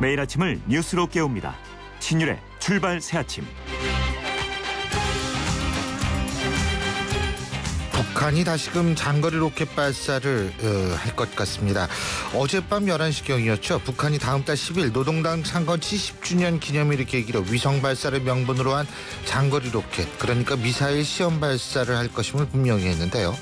매일 아침을 뉴스로 깨웁니다. 신율의 출발 새아침. 북한이 다시금 장거리 로켓 발사를 할 것 같습니다. 어젯밤 11시경이었죠. 북한이 다음 달 10일 노동당 창건 70주년 기념일을 계기로 위성 발사를 명분으로 한 장거리 로켓, 그러니까 미사일 시험 발사를 할 것임을 분명히 했는데요.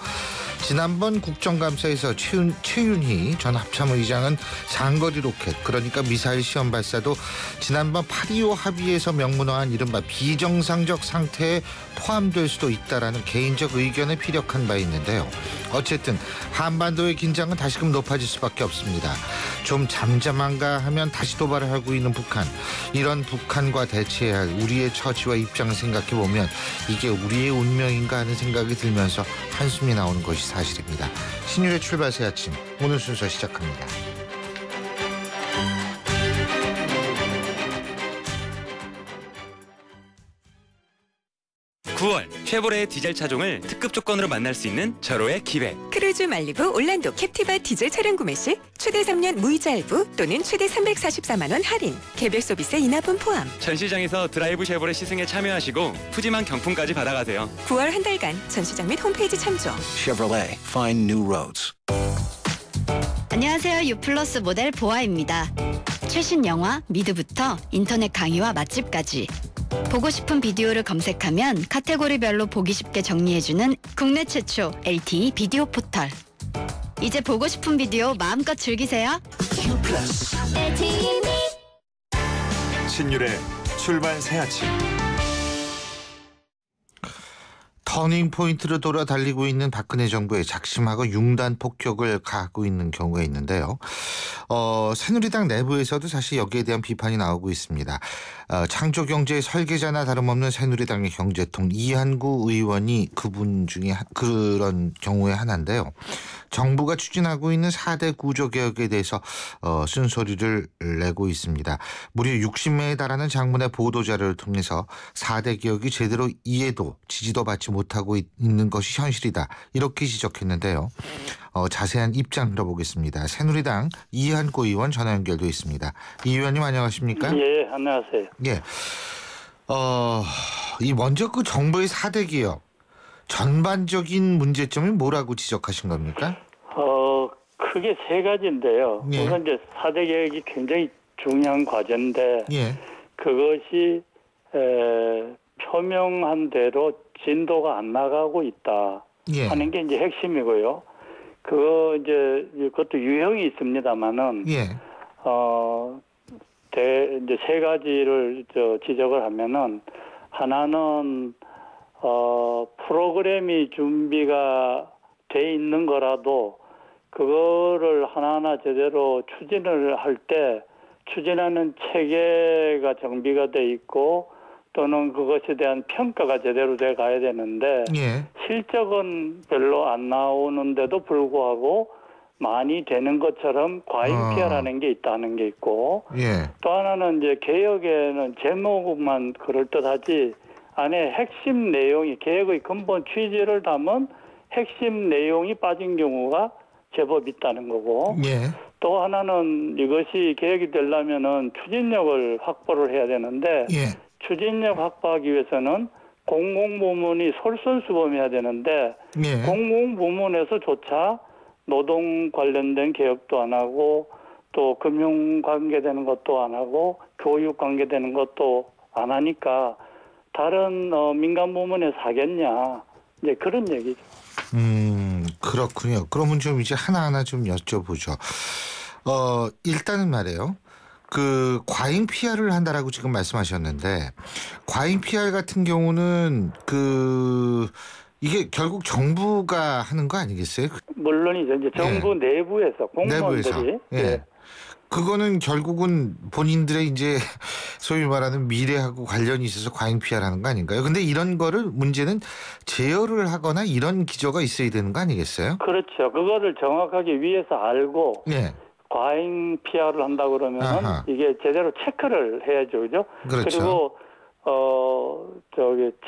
지난번 국정감사에서 최윤희 전 합참의장은 장거리 로켓, 그러니까 미사일 시험 발사도 지난번 8.25 합의에서 명문화한 이른바 비정상적 상태에 포함될 수도 있다라는 개인적 의견에 피력한 바 있는데요. 어쨌든 한반도의 긴장은 다시금 높아질 수밖에 없습니다. 좀 잠잠한가 하면 다시 도발을 하고 있는 북한. 이런 북한과 대처해야 할 우리의 처지와 입장을 생각해보면 이게 우리의 운명인가 하는 생각이 들면서 한숨이 나오는 것이 사실입니다. 신율의 출발 새 아침, 오늘 순서 시작합니다. 9월 쉐보레의 디젤 차종을 특급 조건으로 만날 수 있는 절호의 기획. 크루즈 말리부 올란도 캡티바 디젤 차량 구매 시 최대 3년 무이자 할부 또는 최대 344만 원 할인, 개별 서비스 인하분 포함. 전시장에서 드라이브 쉐보레 시승에 참여하시고 푸짐한 경품까지 받아가세요. 9월 한 달간 전시장 및 홈페이지 참조. Chevrolet, find new roads. 안녕하세요. 유플러스 모델 보아입니다. 최신 영화 미드부터 인터넷 강의와 맛집까지 보고 싶은 비디오를 검색하면 카테고리별로 보기 쉽게 정리해주는 국내 최초 LTE 비디오 포털. 이제 보고 싶은 비디오 마음껏 즐기세요. 신율의 출발 새아침. 터닝 포인트로 돌아 달리고 있는 박근혜 정부의 작심하고 융단 폭격을 가하고 있는 경우가 있는데요. 새누리당 내부에서도 사실 여기에 대한 비판이 나오고 있습니다. 창조경제의 설계자나 다름없는 새누리당의 경제통 이한구 의원이 그분 중에 그런 경우의 하나인데요. 정부가 추진하고 있는 4대 구조개혁에 대해서 쓴소리를 내고 있습니다. 무려 60매에 달하는 장문의 보도자료를 통해서 4대 개혁이 제대로 이해도 지지도 받지 못하고 있는 것이 현실이다, 이렇게 지적했는데요. 자세한 입장 들어보겠습니다. 새누리당 이한구 의원 전화 연결돼 있습니다. 이 의원님 안녕하십니까? 예, 안녕하세요. 예. 먼저 그 정부의 4대 개혁 전반적인 문제점이 뭐라고 지적하신 겁니까? 크게 세 가지인데요. 예. 우선 이제 4대 개혁이 굉장히 중요한 과제인데, 예. 그것이 표명한 대로 진도가 안 나가고 있다 예. 하는 게 이제 핵심이고요. 그것도 유형이 있습니다만은, 예. 이제 세 가지를 지적을 하면은, 하나는 프로그램이 준비가 돼 있는 거라도 그거를 하나하나 제대로 추진을 할 때 추진하는 체계가 정비가 돼 있고 또는 그것에 대한 평가가 제대로 돼 가야 되는데, 예. 실적은 별로 안 나오는데도 불구하고 많이 되는 것처럼 과잉 피해라는 게 있다는 게 있고, 예. 또 하나는 이제 개혁에는 제목만 그럴듯하지 안에 핵심 내용이, 개혁의 근본 취지를 담은 핵심 내용이 빠진 경우가 제법 있다는 거고, 예. 또 하나는 이것이 개혁이 되려면은 추진력을 확보를 해야 되는데, 예. 추진력 확보하기 위해서는 공공부문이 솔선수범해야 되는데, 예. 공공부문에서조차 노동 관련된 개혁도 안 하고 또 금융 관계되는 것도 안 하고 교육 관계되는 것도 안 하니까 다른 민간 부문에 사겠냐, 이제 그런 얘기죠. 그렇군요. 그러면 좀 이제 하나하나 좀 여쭤보죠. 일단은 말이에요. 그 과잉 PR을 한다라고 지금 말씀하셨는데, 과잉 PR 같은 경우는 이게 결국 정부가 하는 거 아니겠어요? 물론이죠. 이제 정부 내부에서 공무원들이. 예. 그거는 결국은 본인들의 이제 소위 말하는 미래하고 관련이 있어서 과잉 PR하는 거 아닌가요? 근데 이런 거를 문제는 제어를 하거나 이런 기조가 있어야 되는 거 아니겠어요? 그렇죠. 그거를 정확하게 위에서 알고 예. 과잉 PR을 한다 그러면 이게 제대로 체크를 해야죠, 그죠? 그렇죠. 그리고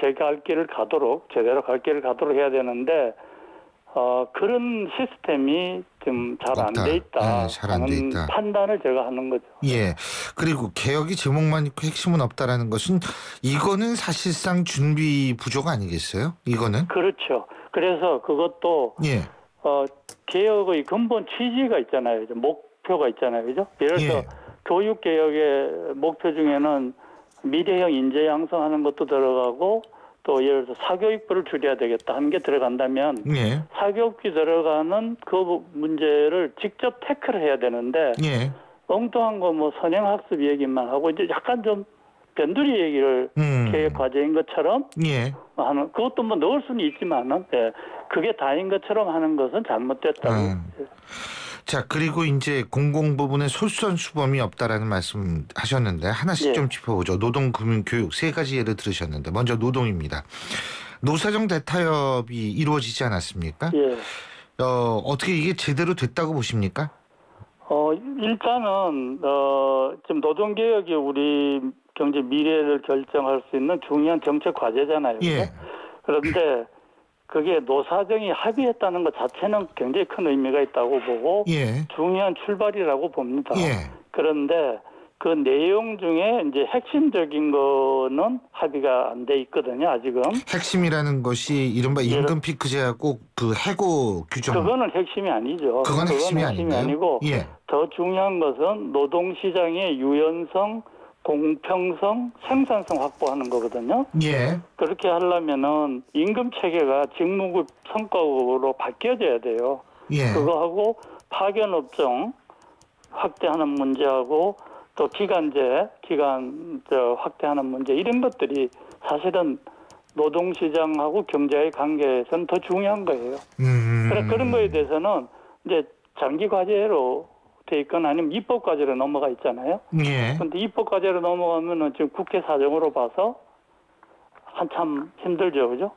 제가 갈 길을 가도록, 제대로 갈 길을 가도록 해야 되는데, 그런 시스템이 좀 잘 안 없다. 돼 있다. 네, 잘안 돼 하는 있다. 판단을 제가 하는 거죠. 예. 그리고 개혁이 제목만 있고 핵심은 없다라는 것은 이거는 사실상 준비 부족 아니겠어요? 이거는? 그렇죠. 그래서 그것도 예. 개혁의 근본 취지가 있잖아요. 목표가 있잖아요. 그죠? 예를 들어서 예. 교육 개혁의 목표 중에는 미래형 인재 양성하는 것도 들어가고 또 예를 들어서 사교육부를 줄여야 되겠다 하는 게 들어간다면 예. 사교육비 들어가는 그 문제를 직접 태클을 해야 되는데 예. 엉뚱한 거 뭐 선행학습 얘기만 하고 이제 약간 좀 변두리 얘기를 개혁 과제인 것처럼 예. 하는 그것도 뭐 넣을 수는 있지만은 그게 다인 것처럼 하는 것은 잘못됐다고. 자, 그리고 이제 공공 부분에 솔선수범이 없다라는 말씀 하셨는데 하나씩 예. 좀 짚어보죠. 노동, 금융, 교육 세 가지 예를 들으셨는데 먼저 노동입니다. 노사정 대타협이 이루어지지 않았습니까? 예. 어떻게 이게 제대로 됐다고 보십니까? 일단은 지금 노동 개혁이 우리 경제 미래를 결정할 수 있는 중요한 정책 과제잖아요. 예. 그런데 그게 노사정이 합의했다는 것 자체는 굉장히 큰 의미가 있다고 보고 예. 중요한 출발이라고 봅니다. 예. 그런데 그 내용 중에 이제 핵심적인 거는 합의가 안 돼 있거든요, 아직은. 핵심이라는 것이 이른바 임금 피크제하고 그 해고 규정. 그거는 핵심이 아니죠. 그건 핵심이 아닌가요? 아니고 예. 더 중요한 것은 노동시장의 유연성, 공평성, 생산성 확보하는 거거든요. 예. 그렇게 하려면은 임금 체계가 직무급 성과급으로 바뀌어져야 돼요. 예. 그거하고 파견 업종 확대하는 문제하고 또 기간 확대하는 문제 이런 것들이 사실은 노동시장하고 경제의 관계에서는 더 중요한 거예요. 그런 거에 대해서는 이제 장기 과제로 돼 있거나 아니면 입법 과제로 넘어가 있잖아요. 예. 그런데 입법 과제로 넘어가면은 지금 국회 사정으로 봐서 한참 힘들죠, 그죠?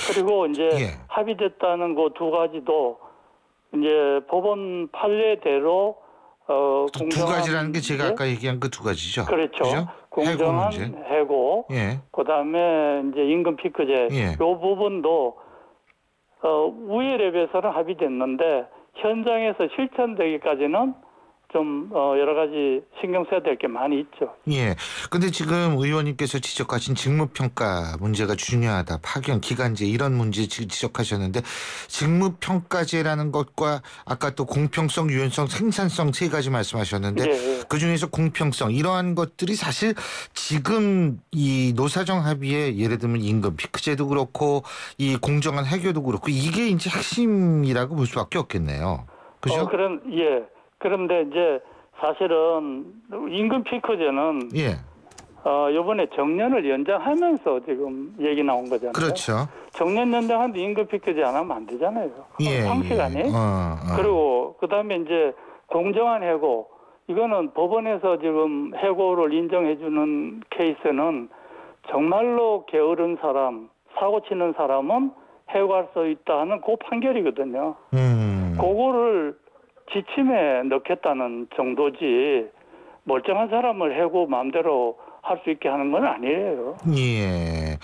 그리고 이제 예. 합의됐다는 그 두 가지도 이제 법원 판례대로 두 가지라는 게 제가 문제? 아까 얘기한 그 두 가지죠. 그렇죠. 그죠? 공정한 해고 문제. 해고, 예. 그다음에 이제 임금 피크제 예. 요 부분도 우회 랩에서는 합의됐는데 현장에서 실천되기까지는 좀 여러 가지 신경 써야 될 게 많이 있죠. 예. 근데 지금 의원님께서 지적하신 직무평가 문제가 중요하다. 파견, 기간제 이런 문제 지적하셨는데 직무평가제라는 것과 아까 또 공평성, 유연성, 생산성 세 가지 말씀하셨는데 예. 그중에서 공평성 이러한 것들이 사실 지금 이 노사정 합의에 예를 들면 임금 피크제도 그렇고 이 공정한 해고도 그렇고 이게 이제 핵심이라고 볼 수밖에 없겠네요. 그죠? 그런데 이제 사실은 임금 피크제는 예. 이번에 정년을 연장하면서 지금 얘기 나온 거잖아요. 그렇죠. 정년 연장하는데 임금 피크제 안 하면 안 되잖아요. 상식 아니에요? 그리고 그다음에 이제 공정한 해고 이거는 법원에서 지금 해고를 인정해주는 케이스는 정말로 게으른 사람, 사고 치는 사람은 해고할 수 있다 하는 그 판결이거든요. 그거를 지침에 넣겠다는 정도지 멀쩡한 사람을 해고 마음대로 할 수 있게 하는 건 아니에요. 예.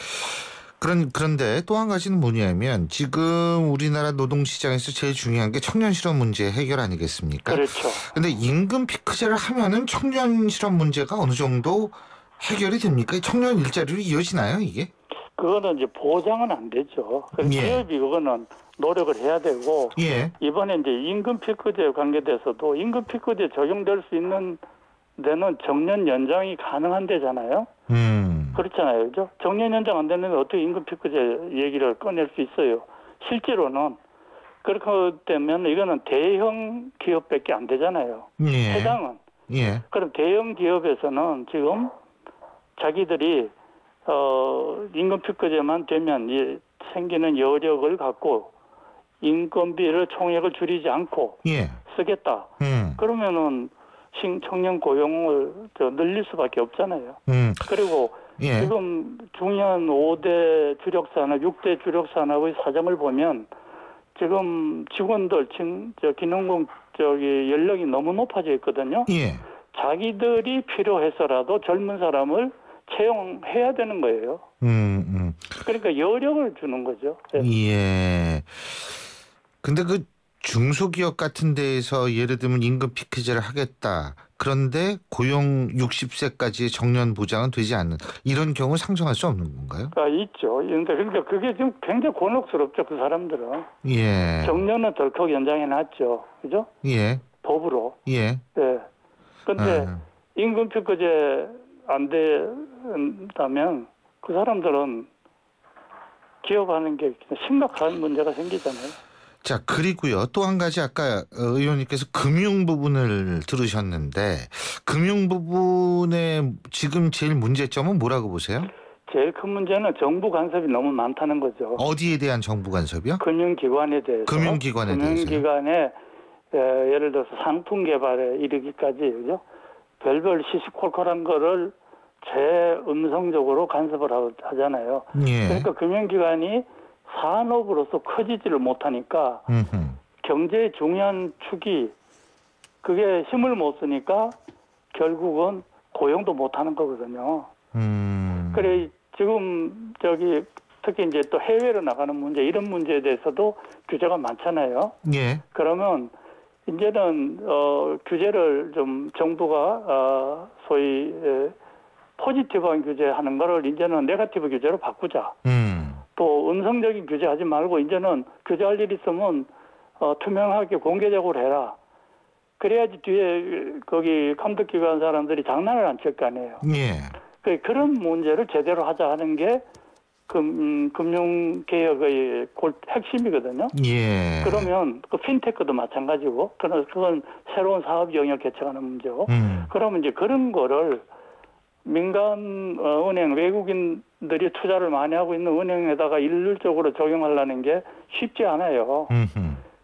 그런데 또 한 가지는 뭐냐면 지금 우리나라 노동시장에서 제일 중요한 게 청년 실업 문제 해결 아니겠습니까? 그렇죠. 근데 임금 피크제를 하면은 청년 실업 문제가 어느 정도 해결이 됩니까? 청년 일자리로 이어지나요, 이게? 그거는 이제 보장은 안 되죠. 그래서 예. 기업이 그거는 노력을 해야 되고 예. 이번에 이제 임금 피크제 관계돼서도 임금 피크제 적용될 수 있는 데는 정년 연장이 가능한 데잖아요. 그렇잖아요, 그죠? 정년 연장 안 되는데 어떻게 임금 피크제 얘기를 꺼낼 수 있어요? 실제로는 그렇게 되면 이거는 대형 기업밖에 안 되잖아요. 예. 해당은. 예. 그럼 대형 기업에서는 지금 자기들이 임금 피크제만 되면 생기는 여력을 갖고 인건비를 총액을 줄이지 않고 예. 쓰겠다. 그러면은 청년 고용을 늘릴 수밖에 없잖아요. 그리고 예. 지금 중요한 5대 주력 산업, 6대 주력 산업의 사정을 보면 지금 직원들 기능공 연령이 너무 높아져 있거든요. 예. 자기들이 필요해서라도 젊은 사람을 채용해야 되는 거예요. 그러니까 여력을 주는 거죠. 예. 예. 근데 그 중소기업 같은 데에서 예를 들면 임금 피크제를 하겠다. 그런데 고용 60세까지의 정년 보장은 되지 않는 이런 경우 상정할 수 없는 건가요? 있죠. 그러니까 그게 지금 굉장히 곤혹스럽죠. 그 사람들은. 예. 정년은 덜컥 연장해 놨죠. 그죠? 예. 법으로. 예. 예. 근데 아. 임금 피크제 안 된다면 그 사람들은 기업하는 게 심각한 문제가 생기잖아요. 자, 그리고요. 또 한 가지 아까 의원님께서 금융 부분을 들으셨는데 금융 부분에 지금 제일 문제점은 뭐라고 보세요? 제일 큰 문제는 정부 간섭이 너무 많다는 거죠. 어디에 대한 정부 간섭이요? 금융기관에 대해서. 금융기관에 대해서요? 금융기관에 예를 들어서 상품 개발에 이르기까지 그죠? 별별 시시콜콜한 거를 제음성적으로 간섭을 하잖아요. 예. 그러니까 금융기관이 산업으로서 커지지를 못하니까 경제의 중요한 축이 그게 힘을 못 쓰니까 결국은 고용도 못하는 거거든요. 그래 지금 특히 이제 또 해외로 나가는 문제 이런 문제에 대해서도 규제가 많잖아요. 예. 그러면 이제는 규제를 좀 정부가 소위 포지티브한 규제하는 거를 이제는 네거티브 규제로 바꾸자. 또 음성적인 규제하지 말고 이제는 규제할 일 있으면 투명하게 공개적으로 해라. 그래야지 뒤에 거기 감독기관 사람들이 장난을 안 칠 거 아니에요. 예. 그런 문제를 제대로 하자 하는 게 금융개혁의 핵심이거든요. 예. 그러면 그 핀테크도 마찬가지고 그건 새로운 사업 영역 개척하는 문제고 그러면 이제 그런 거를 민간 은행 외국인들이 투자를 많이 하고 있는 은행에다가 일률적으로 적용하려는 게 쉽지 않아요.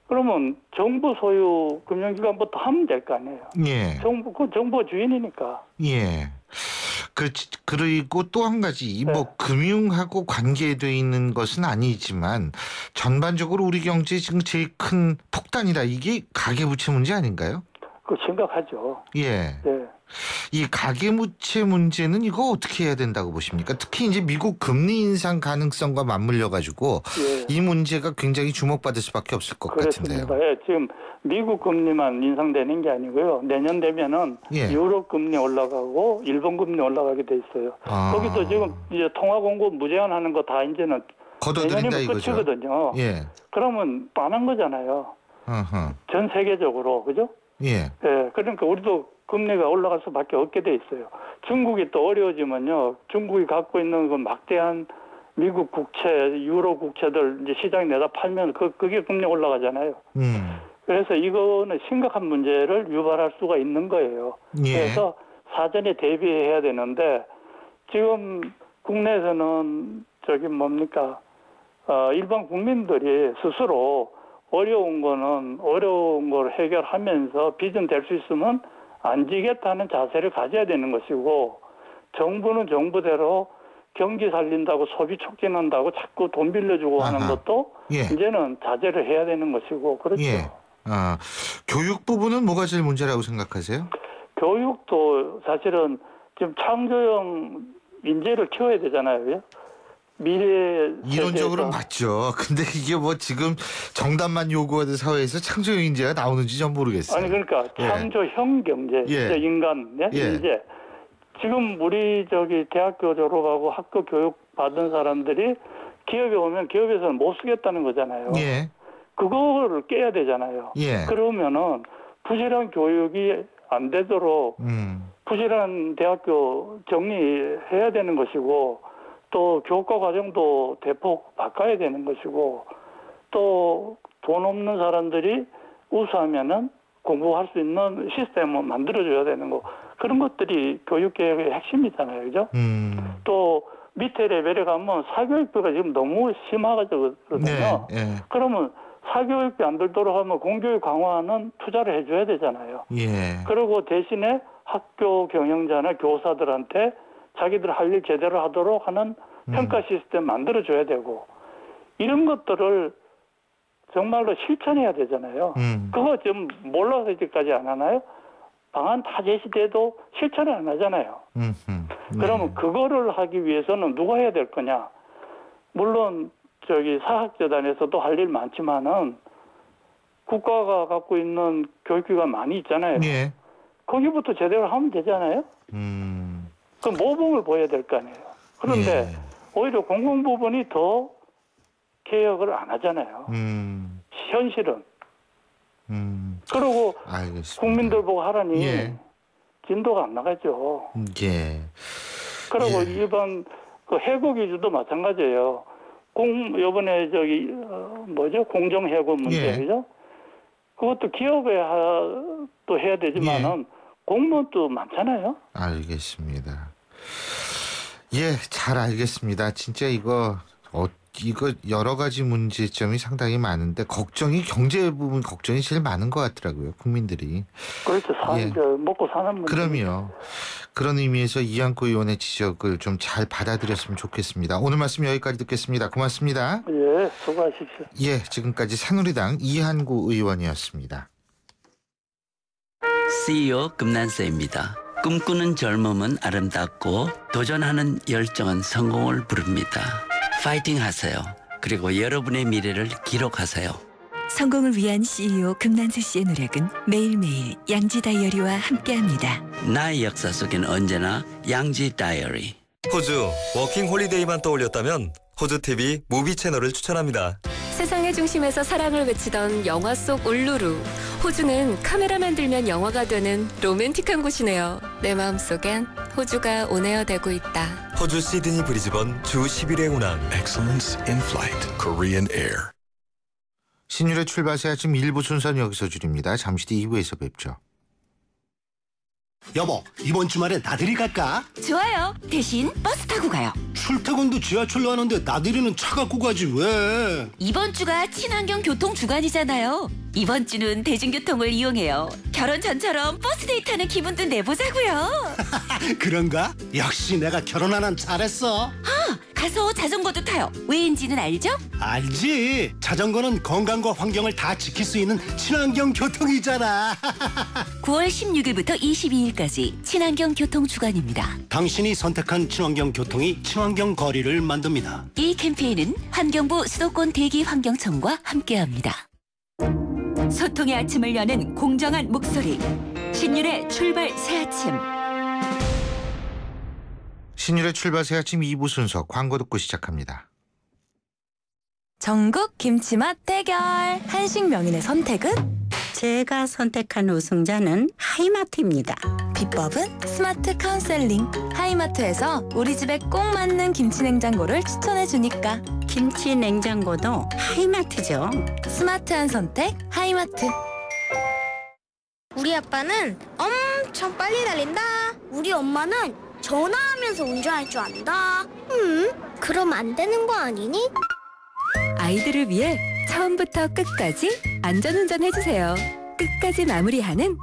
그러면 정부 소유 금융기관부터 하면 될 거 아니에요. 예. 정부 주인이니까. 예. 그리고 또 한 가지 네. 뭐 금융하고 관계돼 있는 것은 아니지만 전반적으로 우리 경제에 지금 제일 큰 폭탄이다. 이게 가계부채 문제 아닌가요? 그 심각하죠. 예. 네. 이 가계부채 문제는 이거 어떻게 해야 된다고 보십니까? 특히 이제 미국 금리 인상 가능성과 맞물려 가지고 예. 이 문제가 굉장히 주목받을 수밖에 없을 것 그렇습니다. 같은데요. 예, 지금 미국 금리만 인상되는 게 아니고요. 내년 되면은 예. 유럽 금리 올라가고 일본 금리 올라가게 돼 있어요. 아. 거기도 지금 이제 통화 공급 무제한하는 거 다 이제는 걷어들인다 내년이면 이거죠. 끝이거든요. 예. 그러면 뻔한 거잖아요. 어허. 전 세계적으로 그죠? 예. 예, 그러니까 우리도 금리가 올라갈 수밖에 없게 돼 있어요. 중국이 또 어려워지면요. 중국이 갖고 있는 그 막대한 미국 국채, 유로 국채들 이제 시장에 내다 팔면 그게 금리 올라가잖아요. 그래서 이거는 심각한 문제를 유발할 수가 있는 거예요. 예. 그래서 사전에 대비해야 되는데 지금 국내에서는 일반 국민들이 스스로 어려운 걸 해결하면서 빚은 될 수 있으면 안 지겠다는 자세를 가져야 되는 것이고 정부는 정부대로 경기 살린다고 소비 촉진한다고 자꾸 돈 빌려주고 하는 것도 예. 이제는 자제를 해야 되는 것이고 그렇죠. 예. 교육 부분은 뭐가 제일 문제라고 생각하세요? 교육도 사실은 지금 창조형 인재를 키워야 되잖아요. 미래 이론적으로 세대에서. 맞죠. 근데 이게 뭐 지금 정답만 요구하는 사회에서 창조적 인재가 나오는지 전 모르겠어요. 아니 그러니까 예. 창조형 경제, 예. 인간, 예. 인재. 지금 우리 대학교 졸업하고 학교 교육 받은 사람들이 기업에 오면 기업에서는 못 쓰겠다는 거잖아요. 예. 그거를 깨야 되잖아요. 예. 그러면은 부실한 교육이 안 되도록 부실한 대학교 정리해야 되는 것이고 또 교과 과정도 대폭 바꿔야 되는 것이고 또 돈 없는 사람들이 우수하면은 공부할 수 있는 시스템을 만들어줘야 되는 거 그런 것들이 교육개혁의 핵심이잖아요, 그죠? 또 밑에 레벨에 가면 사교육비가 지금 너무 심하거든요. 네. 예. 그러면 사교육비 안 들도록 하면 공교육 강화는 투자를 해줘야 되잖아요. 예. 그리고 대신에 학교 경영자나 교사들한테 자기들 할 일 제대로 하도록 하는 평가 시스템 만들어줘야 되고 이런 것들을 정말로 실천해야 되잖아요. 그거 좀 몰라서 이제까지 안 하나요? 방안 다 제시돼도 실천을 안 하잖아요. 그러면 그거를 하기 위해서는 누가 해야 될 거냐? 물론 사학재단에서도 할 일 많지만은 국가가 갖고 있는 교육기관 많이 있잖아요. 예. 거기부터 제대로 하면 되잖아요. 그 모범을 보여야 될 거 아니에요. 그런데 예. 오히려 공공 부분이 더 개혁을 안 하잖아요. 현실은. 그리고 알겠습니다. 국민들 보고 하라니 예. 진도가 안 나가죠. 예. 그리고 예. 일반 그 해고 기준도 마찬가지예요. 이번에 공정 해고 문제 예. 그죠? 그것도 기업에 또 해야 되지만은 공무원도 많잖아요. 알겠습니다. 예, 잘 알겠습니다. 진짜 이거 여러 가지 문제점이 상당히 많은데 경제 부분 걱정이 제일 많은 것 같더라고요. 국민들이. 그렇죠. 예. 먹고 사는 문제. 그럼요. 그런 의미에서 이한구 의원의 지적을 좀 잘 받아들였으면 좋겠습니다. 오늘 말씀 여기까지 듣겠습니다. 고맙습니다. 예, 수고하십시오. 예, 지금까지 새누리당 이한구 의원이었습니다. CEO 금난세입니다. 꿈꾸는 젊음은 아름답고 도전하는 열정은 성공을 부릅니다. 파이팅 하세요. 그리고 여러분의 미래를 기록하세요. 성공을 위한 CEO 금난세 씨의 노력은 매일매일 양지 다이어리와 함께합니다. 나의 역사 속엔 언제나 양지 다이어리. 호주 워킹 홀리데이만 떠올렸다면 호주TV 무비 채널을 추천합니다. 세상의 중심에서 사랑을 외치던 영화 속 울루루. 호주는 카메라만 들면 영화가 되는 로맨틱한 곳이네요. 내 마음속엔 호주가 온에어되고 있다. 호주 시드니 브리즈번 주 10일의 운항. Excellence in Flight, Korean Air. 신율의 출발새 아침 1부 순서는 여기서 줄입니다. 잠시 뒤 2부에서 뵙죠. 여보, 이번 주말에 나들이 갈까? 좋아요. 대신 버스 타고 가요. 출퇴근도 지하철로 하는데 나들이는 차 갖고 가지 왜? 이번 주가 친환경 교통 주간이잖아요. 이번 주는 대중교통을 이용해요. 결혼 전처럼 버스 데이트하는 기분도 내보자고요. 그런가? 역시 내가 결혼 안 한 잘했어. 가서 자전거도 타요. 왜인지는 알죠? 알지. 자전거는 건강과 환경을 다 지킬 수 있는 친환경 교통이잖아. 9월 16일부터 22일까지 친환경 교통 주간입니다. 당신이 선택한 친환경 교통이 친환경 거리를 만듭니다. 이 캠페인은 환경부 수도권 대기환경청과 함께합니다. 소통의 아침을 여는 공정한 목소리. 신율의 출발 새아침. 신율의 출발새 아침 2부 순서 광고 듣고 시작합니다. 전국 김치맛 대결. 한식 명인의 선택은? 제가 선택한 우승자는 하이마트입니다. 비법은 스마트 카운셀링. 하이마트에서 우리 집에 꼭 맞는 김치 냉장고를 추천해주니까. 김치 냉장고도 하이마트죠. 스마트한 선택 하이마트. 우리 아빠는 엄청 빨리 달린다. 우리 엄마는 전화하면서 운전할 줄 안다. 그럼 안 되는 거 아니니? 아이들을 위해 처음부터 끝까지 안전운전 해주세요. 끝까지 마무리하는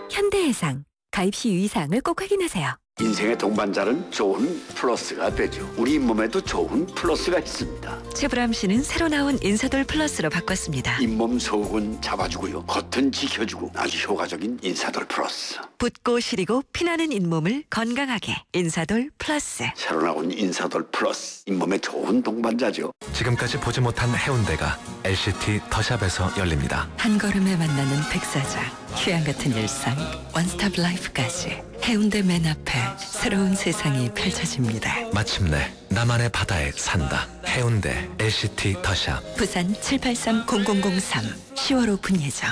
현대해상. 가입 시 유의사항을 꼭 확인하세요. 인생의 동반자는 좋은 플러스가 되죠. 우리 몸에도 좋은 플러스가 있습니다. 최불암 씨는 새로 나온 인사돌 플러스로 바꿨습니다. 잇몸 속은 잡아주고요. 겉은 지켜주고 아주 효과적인 인사돌 플러스. 붓고 시리고 피나는 잇몸을 건강하게 인사돌 플러스. 새로 나온 인사돌 플러스. 잇몸에 좋은 동반자죠. 지금까지 보지 못한 해운대가 LCT 더샵에서 열립니다. 한 걸음에 만나는 백사장. 휴양 같은 일상 원스톱 라이프까지. 해운대 맨 앞에 새로운 세상이 펼쳐집니다. 마침내 나만의 바다에 산다. 해운대 LCT 더샵. 부산 783-0003 10월 오픈 예정.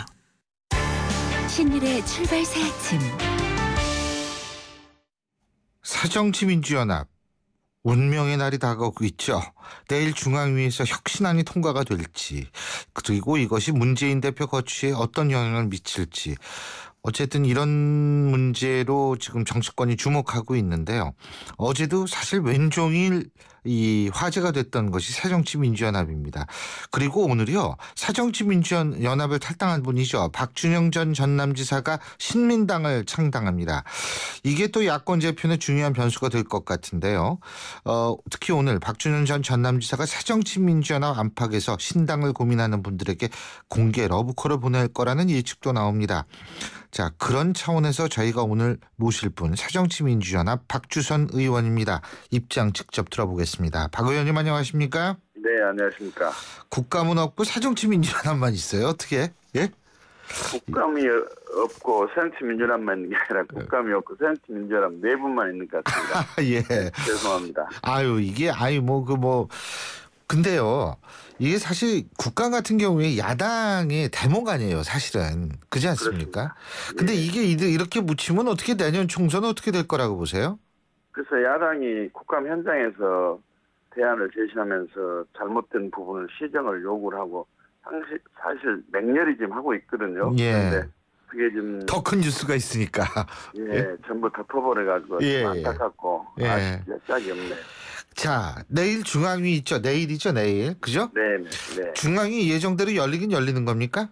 신일의 출발 새 아침. 새정치민주연합 운명의 날이 다가오고 있죠. 내일 중앙위에서 혁신안이 통과가 될지, 그리고 이것이 문재인 대표 거취에 어떤 영향을 미칠지, 어쨌든 이런 문제로 지금 정치권이 주목하고 있는데요. 어제도 사실 왼종일 이 화제가 됐던 것이 새정치민주연합입니다. 그리고 오늘이요, 새정치민주연합을 탈당한 분이죠. 박준영 전 전남지사가 신민당을 창당합니다. 이게 또 야권 재편의 중요한 변수가 될 것 같은데요. 특히 오늘 박준영 전 전남지사가 새정치민주연합 안팎에서 신당을 고민하는 분들에게 공개 러브콜을 보낼 거라는 예측도 나옵니다. 자, 그런 차원에서 저희가 오늘 모실 분 새정치민주연합 박주선 의원입니다. 입장 직접 들어보겠습니다. 모시겠습니다. 박 의원님 안녕하십니까? 네, 안녕하십니까. 국감은 없고 새정치민주연합만 있어요. 어떻게? 예? 국감이 없고 새정치민주연합만 있는 게 아니라 국감이 없고 새정치민주연합 네 분만 있는 것 같습니다. 예. 죄송합니다. 근데요. 이게 사실 국감 같은 경우에 야당의 대목 아니에요. 사실은. 그렇지 않습니까? 그렇습니다. 근데 예. 이게 이렇게 묻히면 어떻게 내년 총선은 어떻게 될 거라고 보세요? 그래서 야당이 국감 현장에서 대안을 제시하면서 잘못된 부분을 시정을 요구를 하고 사실 맹렬히 지금 하고 있거든요. 예. 그런데 그게 좀 더 큰 뉴스가 있으니까. 예, 전부 덮어버려가지고 예. 안타깝고 예. 아쉽게 짝이 없네요. 자, 내일 중앙위 있죠. 내일이죠, 내일. 그죠? 네, 네. 중앙위 예정대로 열리긴 열리는 겁니까?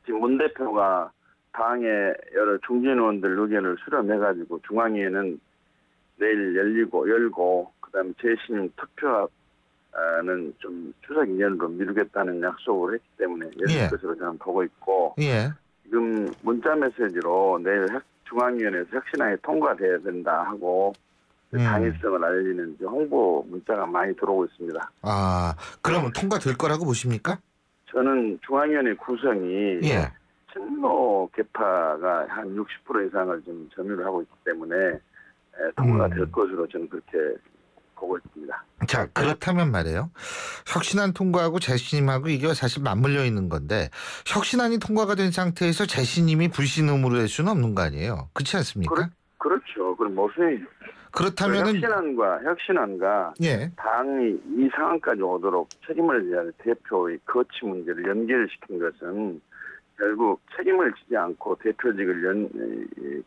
지금 문 대표가 당의 여러 중진 의원들 의견을 수렴해가지고 중앙위에는 내일 열고 그다음에 재신임 투표는 좀 추석 이전으로 미루겠다는 약속을 했기 때문에 열릴 것으로 저는 보고 있고 지금 문자 메시지로 내일 중앙위원회에서 혁신안이 통과돼야 된다 하고 당위성을 알리는 홍보 문자가 많이 들어오고 있습니다. 아, 그러면 통과될 거라고 보십니까? 저는 중앙위원회 구성이 친노 계파가 한 60% 이상을 좀 점유를 하고 있기 때문에 통과될 것으로 저는 그렇게 보고 있습니다. 자, 그렇다면 말이에요. 혁신안 통과하고 재신임하고 이게 사실 맞물려 있는 건데 혁신안이 통과가 된 상태에서 재신임이 불신임으로 될 수는 없는 거 아니에요. 그렇지 않습니까? 그렇죠. 그럼 무슨 그렇다면은 혁신안과 당이 이 상황까지 오도록 책임을 져야 할 대표의 거치 문제를 연결시킨 것은 결국 책임을 지지 않고 대표직을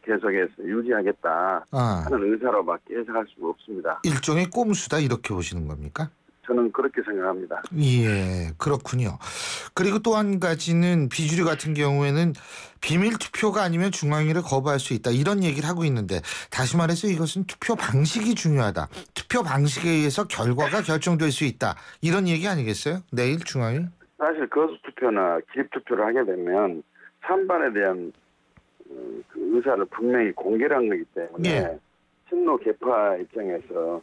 계속해서 유지하겠다 하는 의사로밖에 해석할 수가 없습니다. 일종의 꼼수다 이렇게 보시는 겁니까? 저는 그렇게 생각합니다. 예, 그렇군요. 그리고 또 한 가지는 비주류 같은 경우에는 비밀 투표가 아니면 중앙위를 거부할 수 있다 이런 얘기를 하고 있는데 다시 말해서 이것은 투표 방식이 중요하다. 투표 방식에 의해서 결과가 결정될 수 있다. 이런 얘기 아니겠어요? 내일 중앙위? 사실 거수투표나 기립투표를 하게 되면 찬반에 대한 그 의사를 분명히 공개를 한 거기 때문에 친노 계파 입장에서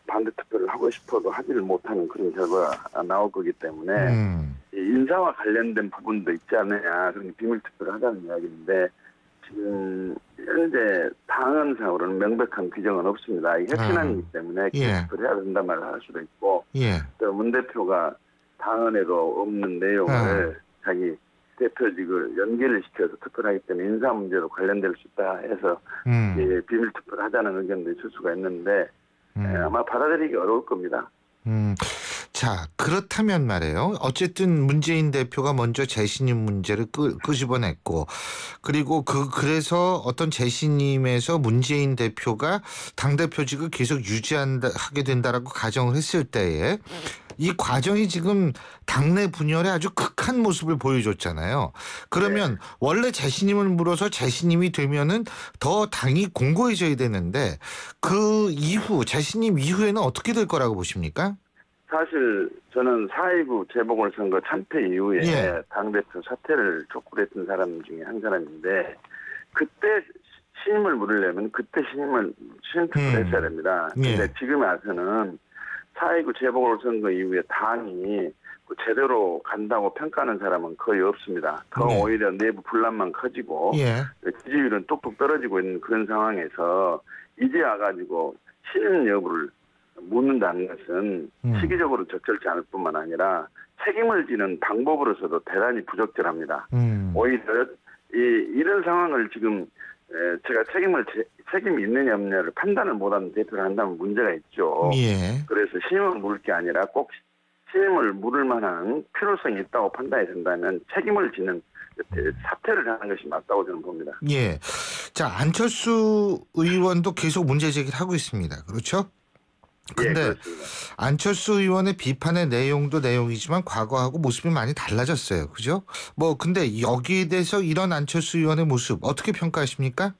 반대 투표를 하고 싶어도 하지를 못하는 그런 결과가 나올 거기 때문에 인사와 관련된 부분도 있지 않느냐 그런 비밀 투표를 하자는 이야기인데 지금 현재 당헌상으로는 명백한 규정은 없습니다. 이게 혁신안이기 때문에 투표를 해야 된다 말을 할 수도 있고 또 문 대표가 당헌에도 없는 내용을 자기 대표직을 연계를 시켜서 투표를 하기 때문에 인사 문제로 관련될 수 있다 해서 비밀 투표를 하자는 의견도 있을 수가 있는데 아마 받아들이기 어려울 겁니다. 자, 그렇다면 말이에요. 어쨌든 문재인 대표가 먼저 재신임 문제를 끄집어냈고 그리고 그래서 어떤 재신임에서 문재인 대표가 당대표직을 계속 하게 된다라고 가정을 했을 때에 이 과정이 지금 당내 분열의 아주 극한 모습을 보여줬잖아요. 그러면 원래 재신임을 물어서 재신임이 되면은 더 당이 공고해져야 되는데 그 이후 재신임 이후에는 어떻게 될 거라고 보십니까? 사실 저는 4.29 재보궐선거 참패 이후에 당대표 사퇴를 촉구를 했던 사람 중에 한 사람인데 그때 신임을 물으려면 그때 신임투표를 했어야 됩니다. 근데 지금 와서는 4.29 재보궐선거 이후에 당이 제대로 간다고 평가하는 사람은 거의 없습니다. 더 오히려 내부 분란만 커지고 지지율은 뚝뚝 떨어지고 있는 그런 상황에서 이제 와가지고 신임 여부를 묻는다는 것은 시기적으로 적절치 않을 뿐만 아니라 책임을 지는 방법으로서도 대단히 부적절합니다. 오히려 이런 상황을 지금 제가 책임이 있느냐 없느냐를 판단을 못하는 대표를 한다면 문제가 있죠. 그래서 신임을 물을 게 아니라 꼭 신임을 물을 만한 필요성이 있다고 판단이 된다면 책임을 지는 사퇴를 하는 것이 맞다고 저는 봅니다. 자, 안철수 의원도 계속 문제 제기를 하고 있습니다. 그렇죠? 근데 안철수 의원의 비판의 내용도 내용이지만 과거하고 모습이 많이 달라졌어요. 그죠? 근데 여기에 대해서 이런 안철수 의원의 모습 어떻게 평가하십니까?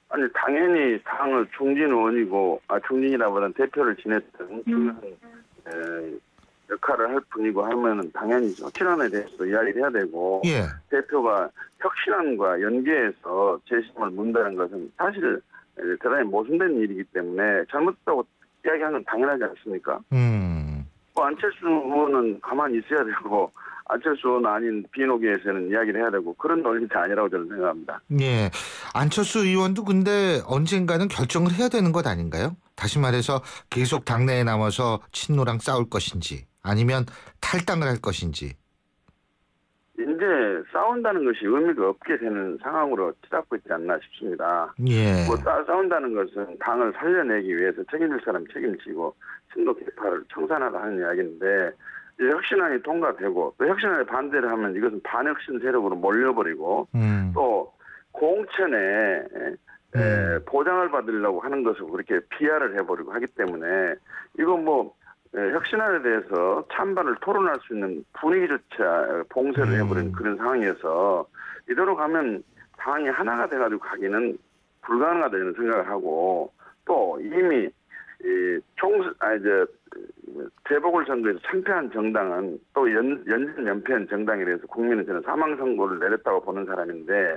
아니, 당연히 당을 중진 의원이고, 중진이라보다는 대표를 지냈던 중요한 역할을 할 뿐이고 하면은 당연히 혁신안에 대해서 이야기를 해야 되고, 대표가 혁신안과 연계해서 재심을 문다는 것은 사실 대단히 모순된 일이기 때문에 잘못했다고 이야기하는 건 당연하지 않습니까? 뭐 안철수 의원은 가만히 있어야 되고 안철수 의원 아닌 비노기에서는 이야기를 해야 되고 그런 논리가 아니라고 저는 생각합니다. 예, 안철수 의원도 근데 언젠가는 결정을 해야 되는 것 아닌가요? 다시 말해서 계속 당내에 남아서 친노랑 싸울 것인지 아니면 탈당을 할 것인지. 이제 싸운다는 것이 의미가 없게 되는 상황으로 치닫고 있지 않나 싶습니다. 예. 뭐 싸운다는 것은 당을 살려내기 위해서 책임질 사람 책임지고 친노 개파를 청산하라 하는 이야기인데 이제 혁신안이 통과되고 또 혁신안에 반대를 하면 이것은 반혁신 세력으로 몰려버리고 또 공천에 보장을 받으려고 하는 것을 그렇게 비하를 해버리고 하기 때문에 이거 뭐 혁신안에 대해서 찬반을 토론할 수 있는 분위기조차 봉쇄를 해버린 그런 상황이어서 이대로 가면 당이 하나가 돼가지고 가기는 불가능하다는 생각을 하고 또 이미 재보궐선거에서 참패한 정당은 또 연패한 정당에 대해서 국민은 저는 사망선고를 내렸다고 보는 사람인데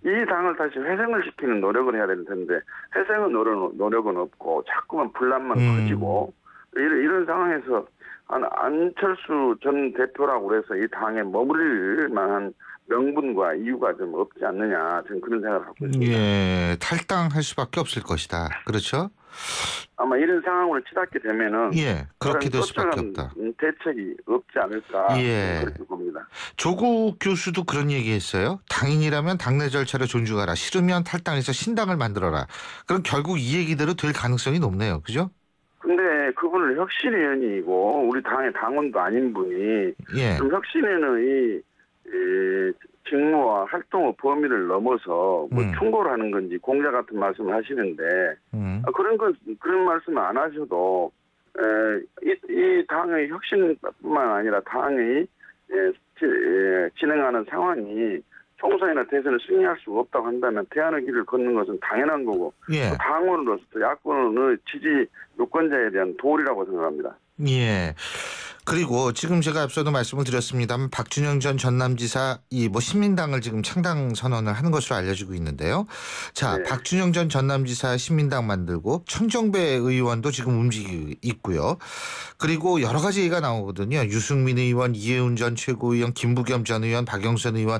이 당을 다시 회생을 시키는 노력을 해야 되는 텐데 회생은 노력은 없고 자꾸만 분란만 커지고 이런 상황에서 안철수 전 대표라고 그래서 이 당에 머무를 만한 명분과 이유가 좀 없지 않느냐 저는 그런 생각을 하고 있습니다. 예, 탈당할 수밖에 없을 것이다. 그렇죠? 아마 이런 상황으로 치닫게 되면은 그렇게 될 수밖에 없다. 대책이 없지 않을까 그렇게 봅니다. 조국 교수도 그런 얘기했어요. 당인이라면 당내 절차를 존중하라. 싫으면 탈당해서 신당을 만들어라. 그럼 결국 이 얘기대로 될 가능성이 높네요. 그죠? 근데 그분을 혁신위원이고 우리 당의 당원도 아닌 분이 좀 혁신위원의 직무와 활동의 범위를 넘어서 뭐 충고를 하는 건지 공자 같은 말씀을 하시는데 그런 말씀을 안 하셔도 이 당의 혁신뿐만 아니라 당이 진행하는 상황이 총선이나 대선을 승리할 수가 없다고 한다면 대안의 길을 걷는 것은 당연한 거고 당원으로서 야권의 지지 유권자에 대한 도리라고 생각합니다. 예. 그리고 지금 제가 앞서도 말씀을 드렸습니다만 박준영 전 전남지사 신민당을 지금 창당 선언을 하는 것으로 알려지고 있는데요. 자, 박준영 전 전남지사 신민당 만들고 천정배 의원도 지금 움직이고 있고요. 그리고 여러 가지 얘기가 나오거든요. 유승민 의원, 이해운 전 최고위원, 김부겸 전 의원, 박영선 의원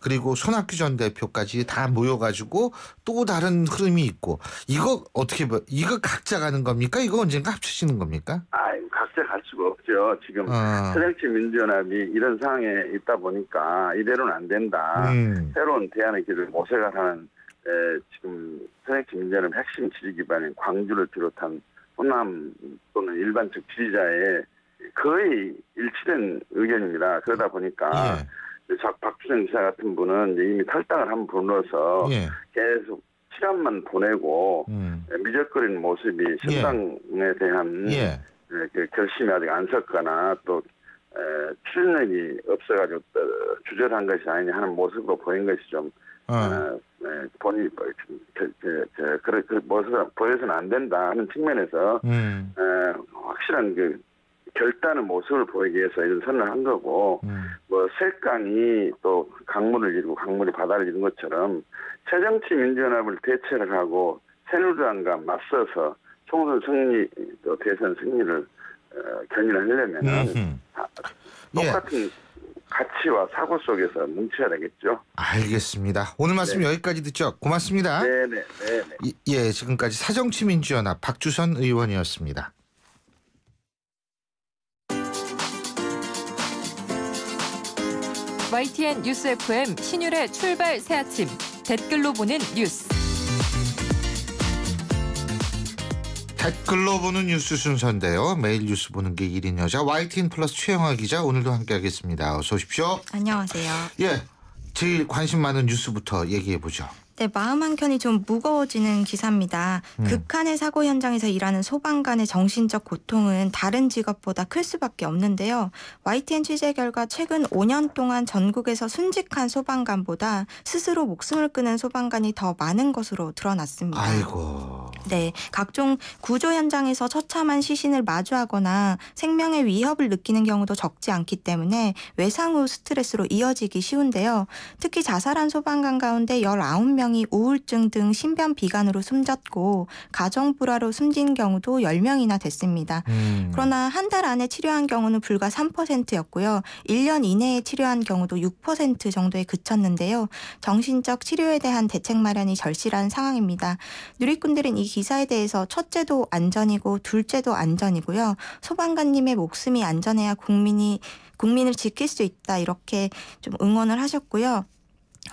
그리고 손학규 전 대표까지 다 모여가지고 또 다른 흐름이 있고 이거 어떻게 이거 각자 가는 겁니까? 이거 언젠가 합쳐지는 겁니까? 각자 갈 수가 없죠. 지금 새정치민주연합이 이런 상황에 있다 보니까 이대로는 안 된다. 새로운 대안의 길을 모색하라는 지금 새정치민주연합 핵심 지지 기반인 광주를 비롯한 호남 또는 일반적 지지자의 거의 일치된 의견입니다. 그러다 보니까 박준영 지사 같은 분은 이미 탈당을 한 분으로서 계속 시간만 보내고 미적거리는 모습이 신당에 대한 결심이 아직 안 섰거나 또 추진력이 없어가지고 주저한 것이 아니냐 하는 모습으로 보인 것이 좀 본인이 그 모습을 보여서는 안 된다 하는 측면에서 확실한 그 결단의 모습을 보이기 위해서 이런 선언을 한 거고 뭐 색강이 또 강물을 이루고 강물이 바다를 이룬 것처럼 새정치민주연합을 대체를 하고 새누리당과 맞서서 총선 승리 또 대선 승리를 견인하려면은 똑같은 가치와 사고 속에서 뭉쳐야 되겠죠. 알겠습니다. 오늘 말씀 여기까지 듣죠. 고맙습니다. 네네. 예, 지금까지 새정치민주연합 박주선 의원이었습니다. YTN 뉴스 FM 신율의 출발 새 아침 댓글로 보는 뉴스. 댓글로 보는 뉴스 순서인데요. 매일 뉴스 보는 게 1인 여자 YTN 플러스 최영아 기자 오늘도 함께하겠습니다. 어서 오십시오. 안녕하세요. 예, 제일 관심 많은 뉴스부터 얘기해보죠. 네, 마음 한켠이 좀 무거워지는 기사입니다. 극한의 사고 현장에서 일하는 소방관의 정신적 고통은 다른 직업보다 클 수밖에 없는데요. YTN 취재 결과 최근 5년 동안 전국에서 순직한 소방관보다 스스로 목숨을 끊은 소방관이 더 많은 것으로 드러났습니다. 아이고. 네, 각종 구조 현장에서 처참한 시신을 마주하거나 생명의 위협을 느끼는 경우도 적지 않기 때문에 외상 후 스트레스로 이어지기 쉬운데요. 특히 자살한 소방관 가운데 19명 9명이 우울증 등 신변 비관으로 숨졌고 가정 불화로 숨진 경우도 10명이나 됐습니다. 그러나 한 달 안에 치료한 경우는 불과 3%였고요. 1년 이내에 치료한 경우도 6% 정도에 그쳤는데요. 정신적 치료에 대한 대책 마련이 절실한 상황입니다. 누리꾼들은 이 기사에 대해서 첫째도 안전이고 둘째도 안전이고요. 소방관님의 목숨이 안전해야 국민을 지킬 수 있다 이렇게 좀 응원을 하셨고요.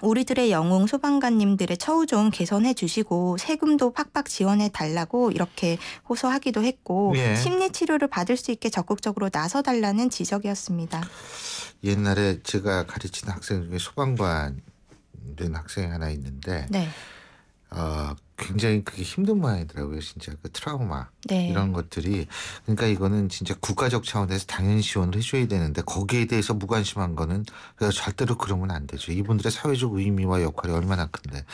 우리들의 영웅 소방관님들의 처우 좀 개선해 주시고 세금도 팍팍 지원해 달라고 이렇게 호소하기도 했고 예. 심리 치료를 받을 수 있게 적극적으로 나서달라는 지적이었습니다. 옛날에 제가 가르친 학생 중에 소방관 된 학생이 하나 있는데 네. 굉장히 그게 힘든 모양이더라고요. 진짜 그 트라우마 네. 이런 것들이 그러니까 이거는 진짜 국가적 차원에서 당연히 지원을 해줘야 되는데 거기에 대해서 무관심한 거는 절대로 그러면 안 되죠. 이분들의 사회적 의미와 역할이 얼마나 큰데.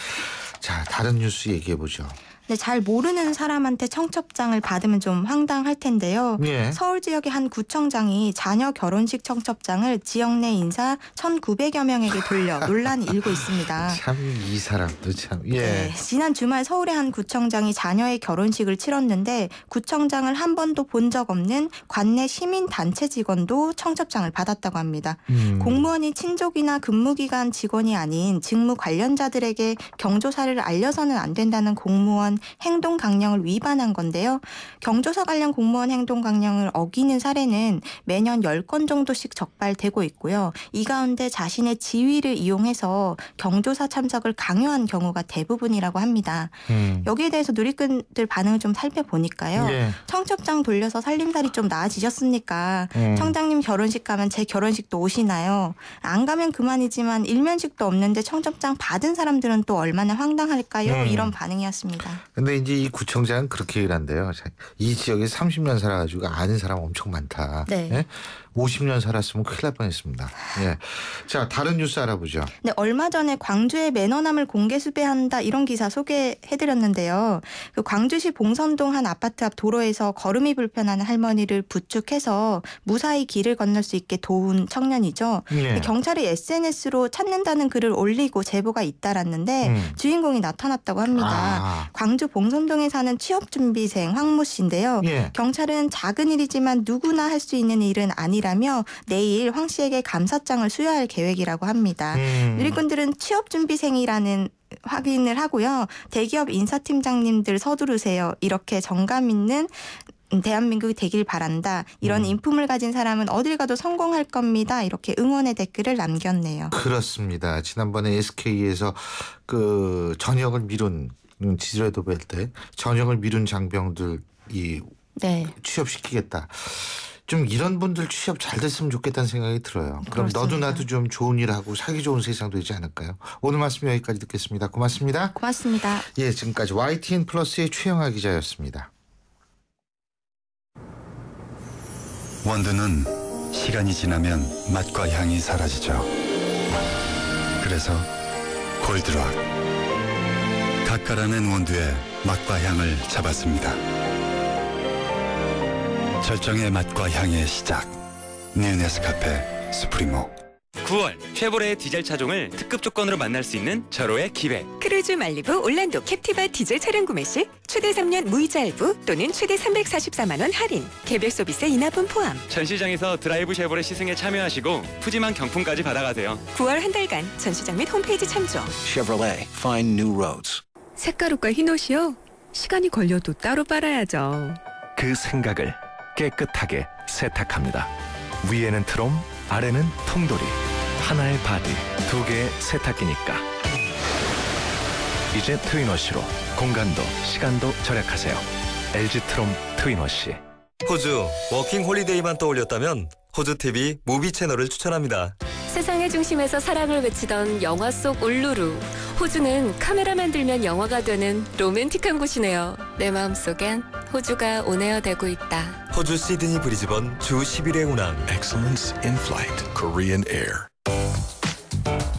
자, 다른 뉴스 얘기해 보죠. 네, 잘 모르는 사람한테 청첩장을 받으면 좀 황당할 텐데요. 예. 서울 지역의 한 구청장이 자녀 결혼식 청첩장을 지역 내 인사 1,900여 명에게 돌려 논란이 일고 있습니다. 참 이 사람도 참. 예. 네, 지난 주말 서울의 한 구청장이 자녀의 결혼식을 치렀는데 구청장을 한 번도 본 적 없는 관내 시민단체 직원도 청첩장을 받았다고 합니다. 공무원이 친족이나 근무기간 직원이 아닌 직무 관련자들에게 경조사를 알려서는 안 된다는 공무원 행동 강령을 위반한 건데요. 경조사 관련 공무원 행동 강령을 어기는 사례는 매년 10건 정도씩 적발되고 있고요. 이 가운데 자신의 지위를 이용해서 경조사 참석을 강요한 경우가 대부분이라고 합니다. 여기에 대해서 누리꾼들 반응을 좀 살펴보니까요. 예. 청첩장 돌려서 살림살이 좀 나아지셨습니까? 청장님 결혼식 가면 제 결혼식도 오시나요? 안 가면 그만이지만 일면식도 없는데 청첩장 받은 사람들은 또 얼마나 황당할까요? 이런 반응이었습니다. 근데 이제 이 구청장은 그렇게 일한대요. 이 지역에 30년 살아가지고 아는 사람 엄청 많다. 네. 예? 50년 살았으면 큰일 날 뻔했습니다. 예. 자, 다른 뉴스 알아보죠. 네, 얼마 전에 광주의 매너남을 공개 수배한다 이런 기사 소개해드렸는데요. 그 광주시 봉선동 한 아파트 앞 도로에서 걸음이 불편한 할머니를 부축해서 무사히 길을 건널 수 있게 도운 청년이죠. 예. 경찰이 SNS로 찾는다는 글을 올리고 제보가 잇따랐는데 주인공이 나타났다고 합니다. 광주 봉선동에 사는 취업준비생 황모 씨인데요. 예. 경찰은 작은 일이지만 누구나 할 수 있는 일은 아니라며 내일 황 씨에게 감사장을 수여할 계획이라고 합니다. 누리꾼들은 취업준비생이라는 확인을 하고요. 대기업 인사팀장님들 서두르세요. 이렇게 정감 있는 대한민국이 되길 바란다. 이런 인품을 가진 사람은 어딜 가도 성공할 겁니다. 이렇게 응원의 댓글을 남겼네요. 그렇습니다. 지난번에 SK에서 그 전역을 미룬 지지라도 뵐 때 전역을 미룬 장병들이 네. 취업시키겠다. 좀 이런 분들 취업 잘 됐으면 좋겠다는 생각이 들어요. 그럼 그렇습니다. 너도 나도 좀 좋은 일 하고 살기 좋은 세상 되지 않을까요? 오늘 말씀 여기까지 듣겠습니다. 고맙습니다. 고맙습니다. 예, 지금까지 YTN 플러스의 최영아 기자였습니다. 원두는 시간이 지나면 맛과 향이 사라지죠. 그래서 골드락 가까라는 원두의 맛과 향을 잡았습니다. 절정의 맛과 향의 시작. 뉴 네스카페 수프리모. 9월 쉐보레의 디젤 차종을 특급 조건으로 만날 수 있는 절호의 기회. 크루즈 말리부 올란도 캡티바 디젤 차량 구매 시 최대 3년 무이자 할부 또는 최대 344만 원 할인. 개별 서비스 인하분 포함. 전시장에서 드라이브 쉐보레 시승에 참여하시고 푸짐한 경품까지 받아가세요. 9월 한 달간 전시장 및 홈페이지 참조. Chevrolet, find new roads. 색가루과 흰옷이요? 시간이 걸려도 따로 빨아야죠. 그 생각을 깨끗하게 세탁합니다. 위에는 트롬, 아래는 통돌이. 하나의 바디, 두 개의 세탁기니까. 이제 트윈워시로 공간도 시간도 절약하세요. LG 트롬 트윈워시. 호주 워킹 홀리데이만 떠올렸다면 호주 TV 무비 채널을 추천합니다. 세상의 중심에서 사랑을 외치던 영화 속 울루루. 호주는 카메라만 들면 영화가 되는 로맨틱한 곳이네요. 내 마음속엔 호주가 온에어되고 있다. 호주 시드니 브리즈번 주 10일의 운항. Excellence in flight. Korean Air.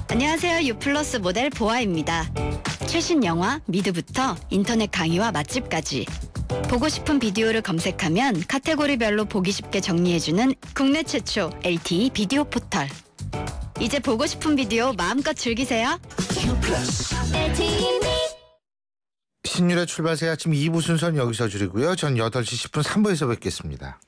안녕하세요. 유플러스 모델 보아입니다. 최신 영화 미드부터 인터넷 강의와 맛집까지 보고 싶은 비디오를 검색하면 카테고리별로 보기 쉽게 정리해주는 국내 최초 LTE 비디오 포털. 이제 보고 싶은 비디오 마음껏 즐기세요. LTE 신율의 출발새 아침 2부 순서는 여기서 줄이고요. 전 8시 10분 3부에서 뵙겠습니다.